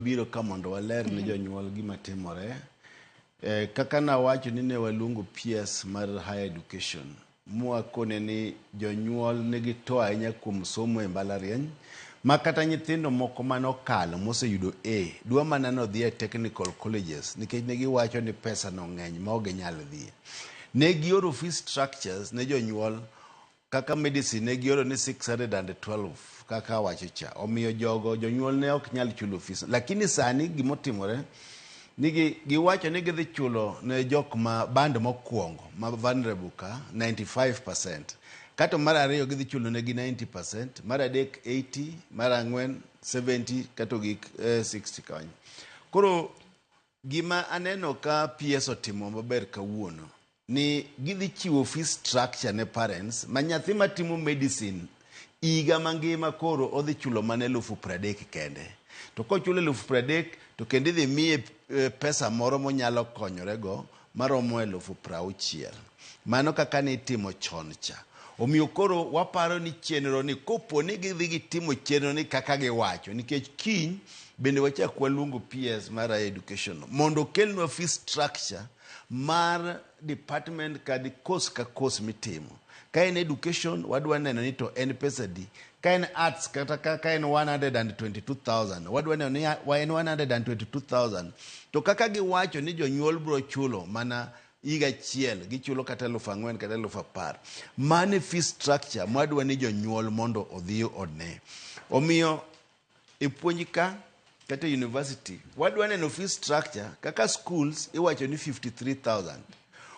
biro ka mondo waler ne jonyuol gima timore. Kaka nawacho ni ne waluongo PS mar higher education. Mwakone ni jonyuol nigi to ahinya kuom somo e mbalariany. Ma kata nyithindo moko manokalo moseyudo A dwa mana no dhi e technical colleges nikech ne giwacho ni pesa no ng'eny ma ok ginyal dhi. Ne gioro fee structures ne jonyuol kaka medicine ne gioro ni 612 kaka wacho cha. Omiyo jonyuol ne ok nyal chulo fees. Lakini sani gimotimore ni giwacho ni gidhi chulo ne jok ma band mokwongo ma vulnerable ka 95%. Kato mar ariyo gidhi chulo negi 90%, mar adek 80%, mar ang'wen 70%, kato gik 60% kanyo. Koro gima aneno ka PS otimo maber kawuono ni gidhi chiwo fee structure ne parents ma nyathi matimo medicine higa mangima koro odhi chulo mana 30,000 kende. To kochulo 30,000 to kendo idhi miye pesa moro monyalo konyorego maromo 60,000. Mano kaka ni timo chon cha. Omiyo koro waparo ni chenro ni kopo ni gidhi gitimo chenro ni kaka giwacho nikech kiny bende wachak waluongo PS mar education mondo kelnwa fee structure mar department ka course mitimo. Ka en education wadwa neno ni to en pesa di. Ka en arts kata ka en 122,000 wadwa neno ni en 122,000. To kaka giwacho ni jonyuol bro chulo mana higa chiel gichulo kata 4,000 kata 10,000. Mane fee structure mwadwa ni jonyuol mondo odhi one. Omiyo e puonj ka kata university wadwa neno fee structure kaka schools iwacho ni 53,000.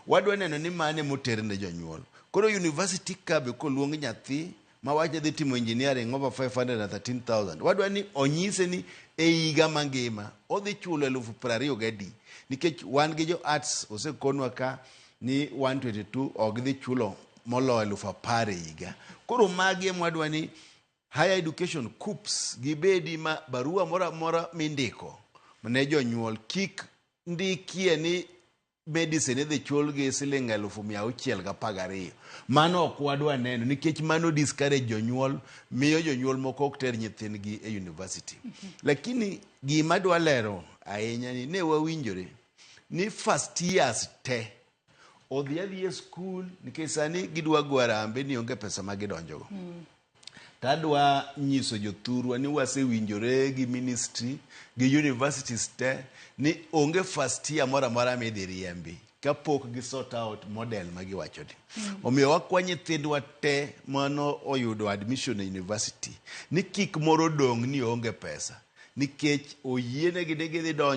Wadwa neno ni mane moter ne jonyuol. Koro university ka be koluong nyathi ma wache dhi timo engineering over 513,000. Wadwa ni onyise ni e higa mangima odhi chulo 20,000 nikech wan gi jo arts osekonwa ka ni 122 ok dhi chulo molo 10,000 higa. Koro magi mwadwa ni higher education KUPS gibedi ma barua mora mindiko ne jonyuol kik ndikie ni medicine dhi chul gi siling 612. Mano ok wadwa neno nikech mano discourage jonyuol, miyo jonyuol moko ok ter nyithindgi e university. Lakini gima dwa lero ahinya ni ne wawinjore ni first years te odhi adhi e school nikech sani gidwa gwarambe ni onge pesa ma gidonjogo. Tadwa nyiso jothurwa ni wasewinjore gi ministry gi universities te ni onge first year mora midhi riembi kapok gi sort out model magiwacho ni. Omiyo wakwa nyithindwa te mano oyudo admission e university ni kik moro dong ni onge pesa nikech oyiene gidhi donjo